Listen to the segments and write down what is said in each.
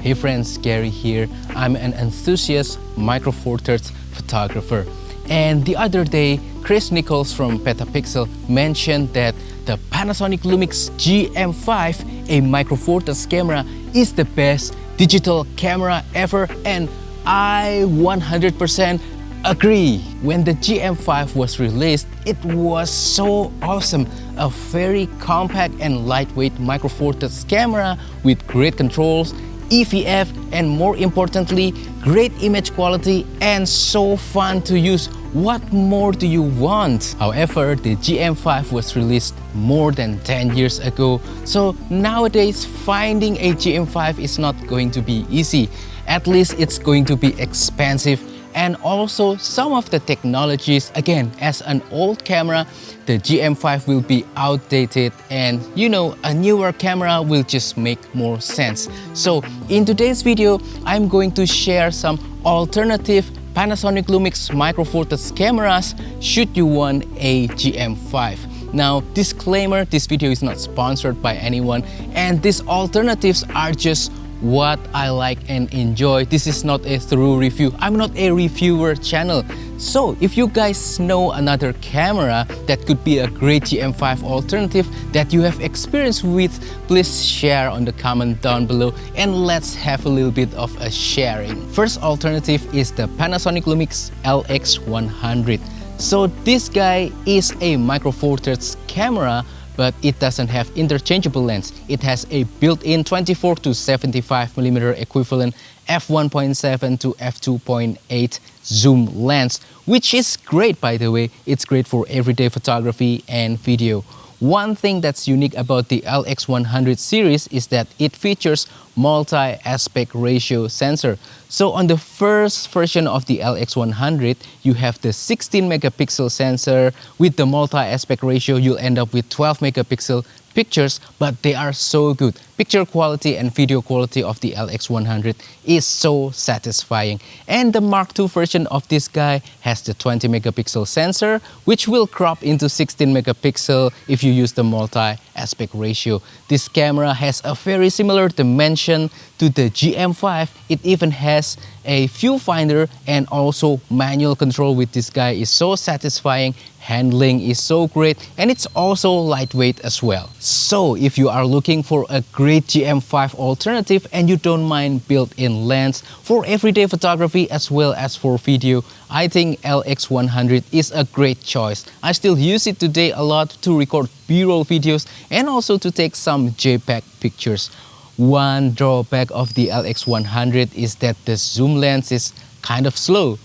Hey friends, Gary here. I'm an enthusiast Micro Four Thirds photographer. And the other day, Chris Niccolls from PetaPixel mentioned that the Panasonic Lumix GM5, a Micro Four Thirds camera, is the best digital camera ever, and I 100% agree. When the GM5 was released, it was so awesome. A very compact and lightweight Micro Four Thirds camera with great controls, EVF, and more importantly, great image quality and so fun to use. What more do you want? However, the GM5 was released more than 10 years ago, so nowadays finding a GM5 is not going to be easy. At least it's going to be expensive, and also some of the technologies, again, as an old camera, the GM5 will be outdated, and a newer camera will just make more sense. So in today's video, I'm going to share some alternative Panasonic Lumix Micro Four Thirds cameras should you want a GM5. Now, disclaimer, this video is not sponsored by anyone, and these alternatives are just what I like and enjoy. This is not a thorough review. I'm not a reviewer channel. So if you guys know another camera that could be a great GM5 alternative that you have experience with, please share on the comment down below and let's have a little bit of a sharing. First alternative is the Panasonic Lumix LX100. So this guy is a Micro Four Thirds camera, but it doesn't have interchangeable lens. It has a built-in 24 to 75mm equivalent f1.7 to f2.8 zoom lens, which is great, by the way. It's great for everyday photography and video. One thing that's unique about the LX100 series is that it features multi-aspect ratio sensor. So on the first version of the LX100, you have the 16 megapixel sensor. With the multi-aspect ratio, you'll end up with 12 megapixel pictures, but they are so good. Picture quality and video quality of the LX100 is so satisfying. And the Mark II version of this guy has the 20 megapixel sensor, which will crop into 16 megapixel if you use the multi-aspect ratio. This camera has a very similar dimension to the GM5. It even has a viewfinder, and also manual control with this guy is so satisfying. Handling is so great, and it's also lightweight as well. So if you are looking for a great GM5 alternative and you don't mind built-in lens for everyday photography as well as for video, I think LX100 is a great choice. I still use it today a lot to record B-roll videos and also to take some JPEG pictures. One drawback of the LX100 is that the zoom lens is kind of slow.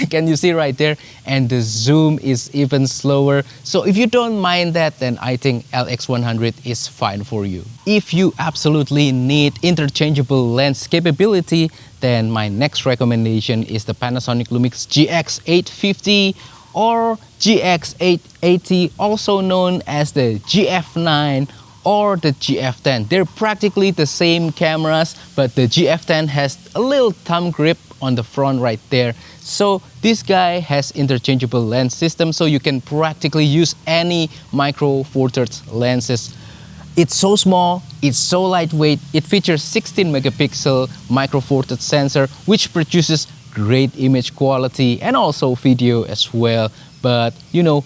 Can you see right there? And the zoom is even slower. So if you don't mind that, then I think LX100 is fine for you. If you absolutely need interchangeable lens capability, then my next recommendation is the Panasonic Lumix GX850 or GX880, also known as the GF9 or the GF10. They're practically the same cameras, but the GF10 has a little thumb grip on the front right there. So this guy has interchangeable lens system, so you can practically use any Micro Four Thirds lenses. It's so small, it's so lightweight. It features 16 megapixel Micro Four Thirds sensor, which produces great image quality and also video as well. But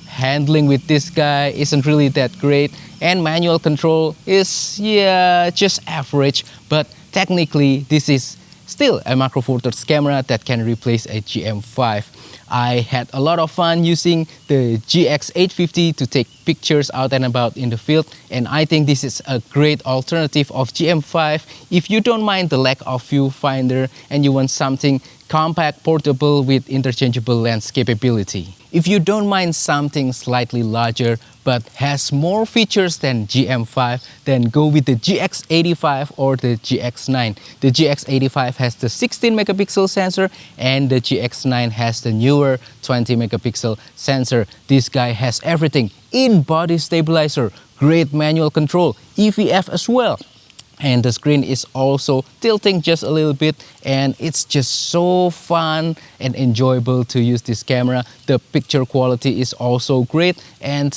handling with this guy isn't really that great, and manual control is just average. But technically this is still a Micro Four Thirds camera that can replace a GM5. I had a lot of fun using the GX850 to take pictures out and about in the field, and I think this is a great alternative of GM5 if you don't mind the lack of viewfinder and you want something compact, portable with interchangeable lens capability. If you don't mind something slightly larger but has more features than GM5, then go with the GX85 or the GX9. The GX85 has the 16 megapixel sensor and the GX9 has the newer 20 megapixel sensor. This guy has everything: in-body stabilizer, great manual control, EVF as well. And the screen is also tilting just a little bit, and it's just so fun and enjoyable to use this camera. The picture quality is also great, and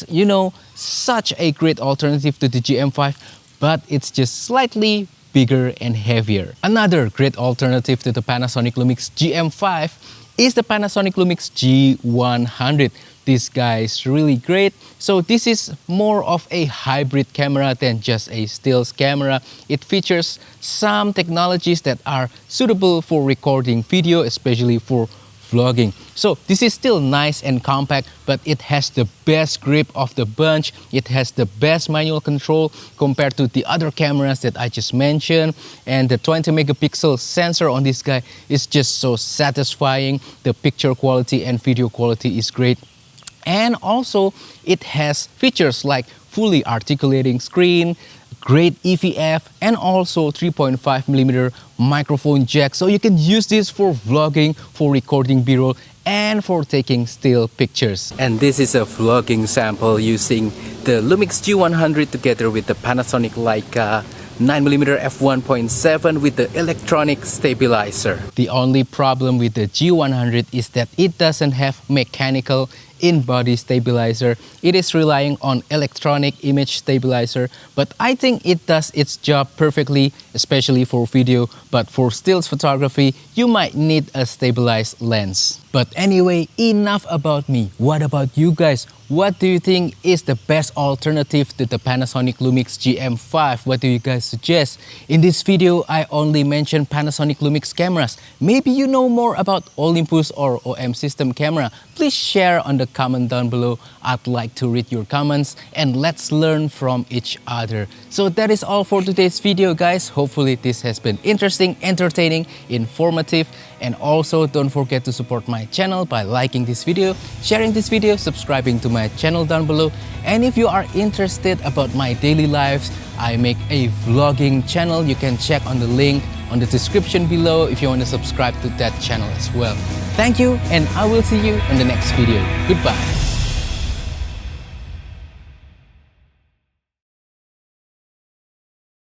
such a great alternative to the GM5, but it's just slightly bigger and heavier. Another great alternative to the Panasonic Lumix GM5 is the Panasonic Lumix G100. This guy is really great. So this is more of a hybrid camera than just a stills camera. It features some technologies that are suitable for recording video, especially for vlogging. So this is still nice and compact, but it has the best grip of the bunch. It has the best manual control compared to the other cameras that I just mentioned. And the 20 megapixel sensor on this guy is just so satisfying. The picture quality and video quality is great. And also it has features like fully articulating screen, great EVF, and also 3.5mm microphone jack. So you can use this for vlogging, for recording B-roll, and for taking still pictures. And this is a vlogging sample using the Lumix G100 together with the Panasonic Leica 9mm f1.7 with the electronic stabilizer. The only problem with the G100 is that it doesn't have mechanical in-body stabilizer. It is relying on electronic image stabilizer, but I think it does its job perfectly, especially for video. But for stills photography, you might need a stabilized lens. But anyway, enough about me. What about you guys? What do you think is the best alternative to the Panasonic Lumix GM5? What do you guys suggest? In this video, I only mentioned Panasonic Lumix cameras. Maybe you know more about Olympus or OM system camera. Please share on the comment down below. I'd like to read your comments and let's learn from each other. So that is all for today's video, guys. Hopefully this has been interesting, entertaining, informative, and also don't forget to support my channel by liking this video, sharing this video, subscribing to my channel down below. And if you are interested about my daily lives, I make a vlogging channel. You can check on the link on the description below if you want to subscribe to that channel as well. Thank you, and I will see you in the next video. Goodbye.